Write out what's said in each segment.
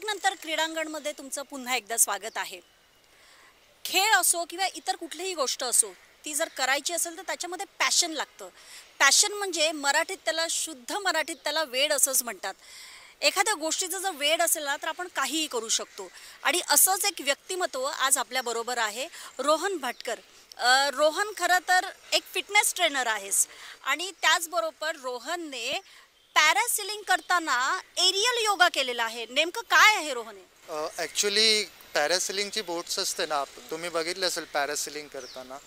ब्रेकनंतर क्रीडांगणमध्ये तुमचं पुन्हा एकदा स्वागत आहे. खेळ असो किंवा इतर कुठलीही गोष्ट असो, ती जर करायची असेल तर त्याच्यामध्ये पॅशन लागतं. पॅशन म्हणजे मराठीत त्याला शुद्ध मराठीत त्याला वेड असंच म्हणतात. एखाद्या गोष्टीचं जर वेड असेल ना तर आपण काहीही करू शकतो. आणि असंच एक व्यक्तिमत्व आज आपल्याबरोबर आहे, रोहन भाटकर. रोहन खरं तर एक फिटनेस ट्रेनर आहेस आणि त्याचबरोबर रोहनने पॅरासिलिंग करताना एरियल योगा केलेला आहे. नेमकं काय आहे रोहन हे? ॲक्च्युली पॅरासिलिंगची बोट्स असते ना, तुम्ही बघितलं असेल पॅरासिलिंग करताना.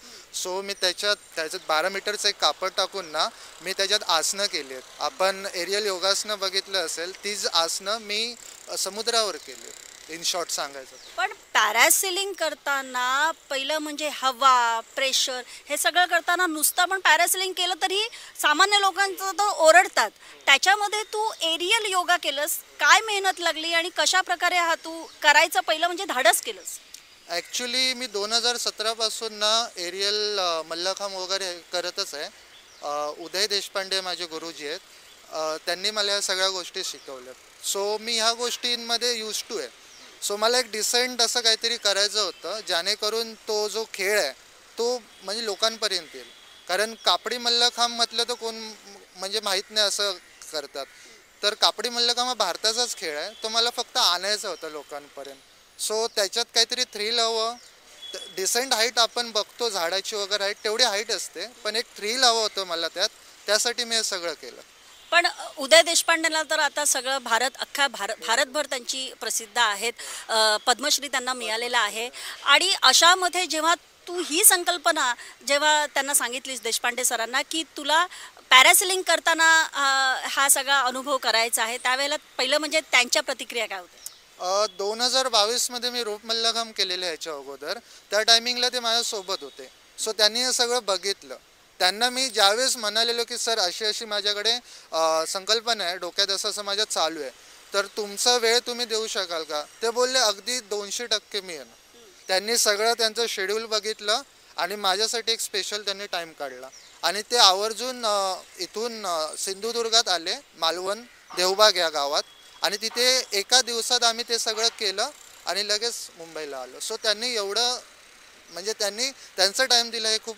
सो मी त्याच्यात 12 मीटरचं एक कापड टाकून ना मी त्याच्यात आसनं केली आहेत. आपण एरियल योगासनं बघितलं असेल, तीच आसनं मी समुद्रावर केली आहेत, इन शॉर्ट सांगायचं तर. पण पॅरासिलिंग करताना पहिलं म्हणजे हवा, प्रेशर हे सगळं करताना नुसतं पण पॅरासिलिंग केलं तरी सामान्य लोकांचं तर ओरडतात. त्याच्यामध्ये तू एरियल योगा केलंस. काय मेहनत लागली आणि कशा प्रकारे हा तू करायचं पहिलं म्हणजे धाडस केलंस? ॲक्च्युली मी 2017 पासून ना एरियल मल्लखांब वगैरे करतच आहे. उदय देशपांडे माझे गुरुजी आहेत. त्यांनी मला या सगळ्या गोष्टी शिकवल्यात. सो मी ह्या गोष्टींमध्ये यूज टू आहे. सो मला एक डिसेंट असं काहीतरी करायचं होतं, जेणेकरून तो जो खेळ आहे तो म्हणजे लोकांपर्यंत येईल. कारण कापडी मल्लखांब म्हटलं तर कोण म्हणजे माहीत नाही असं करतात. तर कापडी मल्लखांब हा भारताचाच खेळ आहे. तो मला फक्त आणायचा होता लोकांपर्यंत. सो त्याच्यात काहीतरी थ्रिल हवं. डिसेंट हाईट आपण बघतो झाडाची वगैरे हाईट, तेवढी हाईट असते, पण एक थ्रिल हवं होतं मला त्यासाठी मी हे सगळं केलं. पण उदय देशपांडेला तर आता सगळं अख्खा भारतभर त्यांची प्रसिद्ध आहेत. पद्मश्री त्यांना मिळालेला आहे. आणि अशामध्ये जेव्हा तू ही संकल्पना जेव्हा त्यांना सांगितलीस देशपांडे सरांना की तुला पॅरासिलिंग करताना हा सगळा अनुभव करायचा आहे, त्यावेळेला पहिलं म्हणजे त्यांच्या प्रतिक्रिया काय होत्या? 2022 मी रोप मल्लखांब केलेलं ह्याच्या अगोदर. त्या टायमिंगला ते माझ्यासोबत होते. सो त्यांनी हे सगळं बघितलं. त्यांना मी ज्यावेळेस म्हणालेलो की सर अशी अशी माझ्याकडे संकल्पना आहे डोक्यात, असं असं माझ्यात चालू आहे, तर तुमचा वेळ तुम्ही देऊ शकाल का? ते बोलले अगदी 200% मी येणार. त्यांनी सगळं त्यांचं शेड्यूल बघितलं आणि माझ्यासाठी एक स्पेशल त्यांनी टाईम काढला आणि ते आवर्जून इथून सिंधुदुर्गात आले, मालवण देवबाग या गावात, आणि तिथे एका दिवसात आम्ही ते सगळं केलं आणि लगेच मुंबईला आलो. सो त्यांनी एवढं म्हणजे त्यांनी त्यांचा टाईम दिला, हे खूप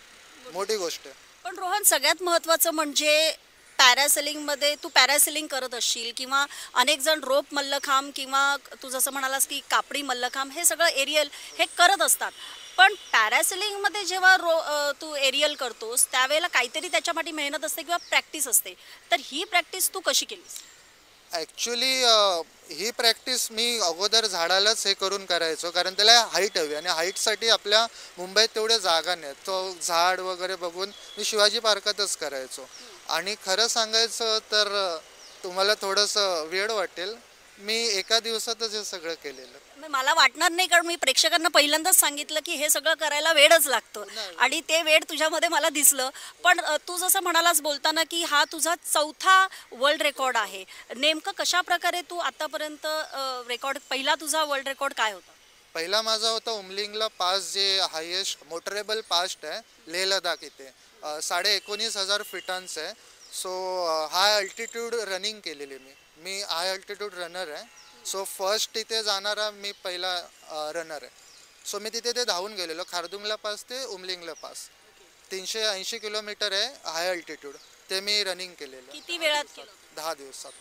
मोठी गोष्ट आहे. पण रोहन, सगळ्यात महत्त्वाचं म्हणजे पॅरासेलिंगमध्ये तू पॅरासेलिंग करत असशील किंवा अनेक जण रोप मल्लखांब किंवा तू जसं म्हणालास की कापडी मल्लखांब हे सगळं एरियल हे करत असतात. पण पॅरासेलिंगमध्ये जेव्हा तू एरियल करतोस त्यावेळेला काहीतरी त्याच्यासाठी मेहनत असते किंवा प्रॅक्टिस असते. तर ही प्रॅक्टिस तू कशी केलीस? ॲक्च्युली ही प्रॅक्टिस मी अगोदर झाडालाच हे करून करायचो, कारण त्याला हाईट हवी आणि हाईटसाठी आपल्या मुंबईत तेवढ्या जागा नाहीत. तो झाड वगैरे बघून मी शिवाजी पार्कातच करायचो. आणि खरं सांगायचं तर तुम्हाला थोडंसं वेड वाटेल, मी एका दिवसातच हे सगळं केलेलं. मला वाटणार नाही, कारण मी प्रेक्षकांना पहिल्यांदाच सांगितलं की हे सगळं करायला वेळच लागतो आणि ते वेळ तुझ्यामध्ये मला दिसलं. पण तू जसं म्हणालास बोलताना की हा तुझा चौथा वर्ल्ड रेकॉर्ड आहे. नेमकं कशा प्रकारे तू आतापर्यंत रेकॉर्ड, पहिला तुझा वर्ल्ड रेकॉर्ड काय होता? पहिला माझा होता उमलिंगला पास, जे हायेस्ट मोटरेबल पास्ट आहे लेह लडाख इथे. 19,500 फीटांचं आहे. सो हाय अल्टिट्यूड रनिंग केलेली मी हाय अल्टिट्यूड रनर आहे. सो फर्स्ट तिथे जाणारा मी पहिला रनर आहे. सो मी तिथे ते धावून गेलेलो, खारदुंगला पास ते उमलिंगला पास. 380 किलोमीटर आहे हाय अल्टिट्यूड, ते मी रनिंग केलेलं. किती वेळात केलं? 10 दिवसात.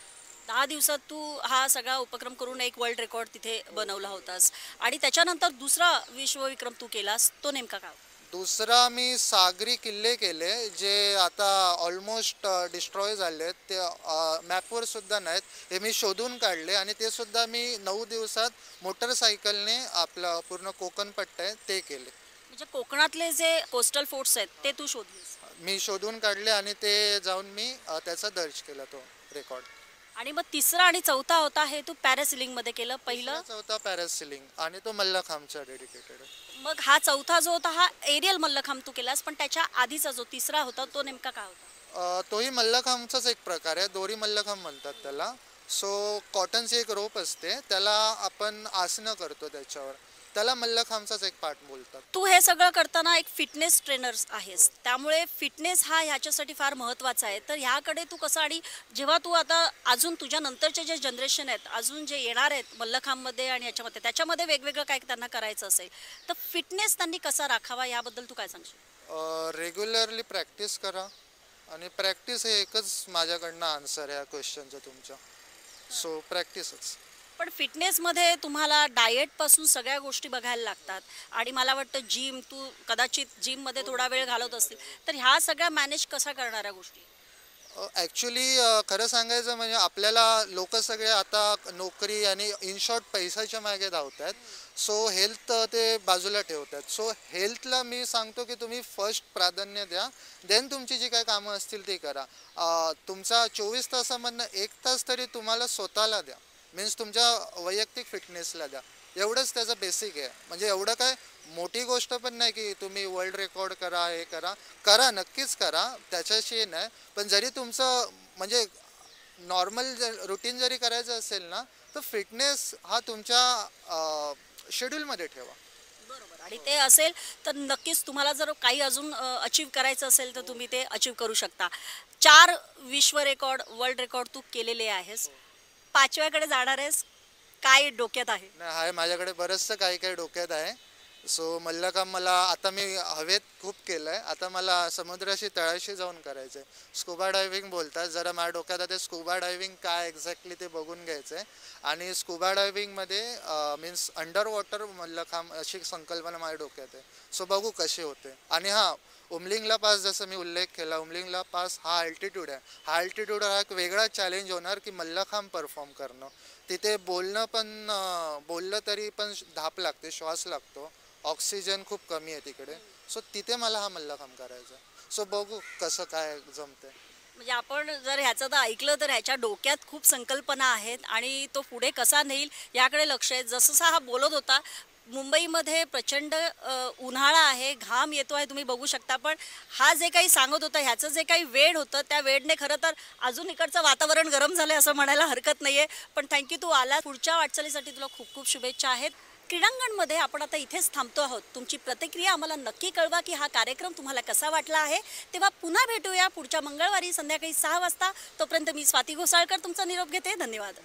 10 दिवसात तू हा सगळा उपक्रम करून एक वर्ल्ड रेकॉर्ड तिथे बनवला होतास. आणि त्याच्यानंतर दुसरा विश्वविक्रम तू केलास, तो नेमका काय? दुसरा मी सागरी किल्ले केले, जे आता ऑलमोस्ट डिस्ट्रॉय झाले आहेत. ते मॅपवर सुद्धा नाहीत. हे मी शोधून काढले आणि ते सुद्धा मी 9 दिवसात मोटरसायकलने आपलं पूर्ण कोकण पट्टा आहे ते केले. म्हणजे कोकणातले जे कोस्टल फोर्ट्स आहेत ते तू शोधलीस? मी शोधून काढले आणि ते जाऊन मी त्याचा दर्ज केला तो रेकॉर्ड. आणि मग तिसरा आणि चौथा होता हे तू पॅरासिलिंगमध्ये केलं. पहिलं चौथा पॅरासिलिंग आणि तो मल्लखांबचा डेडिकेटेड. मग हा चौथा जो होता हा एरियल मल्लखांब तू केलास, पण त्याच्या आधीचा जो तिसरा होता तो नेमका काय होता? तोही मल्लखांबचाच एक प्रकार आहे, दोरी मल्लखांब म्हणतात त्याला. सो कॉटनची एक रोप असते, त्याला आपण आसनं करतो त्याच्यावर. त्याला मल्लखांबचाच एक पार्ट बोलतात. तू हे सगळं करताना एक फिटनेस ट्रेनर आहेस, त्यामुळे फिटनेस हा ह्याच्यासाठी फार महत्त्वाचा आहे. तर ह्याकडे तू कसं, आणि जेव्हा तू आता अजून तुझ्या नंतरचे जे जनरेशन आहेत, अजून जे येणार आहेत मल्लखांबमध्ये आणि ह्याच्यामध्ये, त्याच्यामध्ये वेगवेगळं काय त्यांना करायचं असेल तर फिटनेस त्यांनी कसा राखावा याबद्दल तू काय सांगशील? रेग्युलरली प्रॅक्टिस करा, आणि प्रॅक्टिस हे एकच माझ्याकडनं आन्सर आहे या क्वेश्चनचं तुमच्या. सो प्रॅक्टिसच. पण फिटनेसमध्ये तुम्हाला डाएटपासून सगळ्या गोष्टी बघायला लागतात, आणि मला वाटतं जिम, तू कदाचित जिममध्ये थोडा वेळ घालवत असतील, तर ह्या सगळ्या मॅनेज कसा करणाऱ्या गोष्टी? ॲक्च्युली खरं सांगायचं म्हणजे आपल्याला लोक सगळे आता नोकरी आणि इन शॉर्ट पैशाच्या मागे धावत आहेत. सो हेल्थ ते बाजूला ठेवतात. सो हेल्थला मी सांगतो की तुम्ही फर्स्ट प्राधान्य द्या, देन तुमची जी काही कामं असतील ती करा. तुमचा 24 तासामधनं 1 तास तरी तुम्हाला स्वतःला द्या, मीन्स तुमच्या वैयक्तिक फिटनेसला द्या. एवढंच त्याचं बेसिक आहे. म्हणजे एवढं काय मोठी गोष्ट पण नाही की तुम्ही वर्ल्ड रेकॉर्ड करा, हे करा. करा, नक्कीच करा, त्याच्याशी नाही. पण जरी तुमचं म्हणजे नॉर्मल रुटीन जरी करायचं असेल ना, तर फिटनेस हा तुमच्या शेड्यूलमध्ये ठेवा. बरोबर. आणि ते असेल तर नक्कीच तुम्हाला जर काही अजून अचीव करायचं असेल तर तुम्ही ते अचीव करू शकता. 4 विश्व रेकॉर्ड, वर्ल्ड रेकॉर्ड तू केलेले आहेस. 5व्याकडे जाणार आहेस, काय डोक्यात आहे? नाही, आहे माझ्याकडे बरंचसं काही काही डोक्यात आहे. सो मल्लखांब मला आता मी हवेत खूप केलं आहे, आता मला समुद्राशी तळाशी जाऊन करायचं आहे. स्कुबा डायव्हिंग बोलतात, जरा माझ्या डोक्यात आता स्कुबा डायव्हिंग काय एक्झॅक्टली ते बघून घ्यायचं आहे. आणि स्कुबा डायव्हिंगमध्ये मीन्स अंडर वॉटर मल्लखांब अशी संकल्पना माझ्या डोक्यात आहे. सो बघू कशी होते. आणि हां, उमलिंगला पास जसं मी उल्लेख केला, उमलिंगला पास हा अल्टिट्यूड आहे. हा अल्टिट्यूड हा एक वेगळा चॅलेंज होणार की मल्लखांब परफॉर्म करणं. तिथे बोलणं पण बोललं तरी पण धाप लागते, श्वास लागतो, ऑक्सिजन खूप कमी आहे तिकडे. सो तिथे मला हा मल्लखांब करायचा. सो बघू कसं काय जमतंय. म्हणजे आपण जर ह्याचं तर ऐकलं तर ह्याच्या डोक्यात खूप संकल्पना आहेत, आणि तो पुढे कसा नेईल याकडे लक्ष आहे. जसं हा बोलत होता, मुंबईमध्ये प्रचंड उन्हाळा आहे, घाम येतो आहे, तुम्ही बघू शकता. पण हा जे काही सांगत होता, ह्याचं जे काही वेळ होतं, त्या वेळने खरं तर अजून इकडचं वातावरण गरम झालं असं म्हणायला हरकत नाही आहे. पण थँक्यू, तू आला. पुढच्या वाटचालीसाठी तुला खूप खूप शुभेच्छा आहेत. क्रीडांगणमध्ये आपण आता इथेच थांबतो आहोत. तुमची प्रतिक्रिया आम्हाला नक्की कळवा की हा कार्यक्रम तुम्हाला कसा वाटला आहे. तेव्हा पुन्हा भेटूया पुढच्या मंगळवारी संध्याकाळी 6 वाजता. तोपर्यंत मी स्वाती घोसाळकर तुमचा निरोप घेते. धन्यवाद.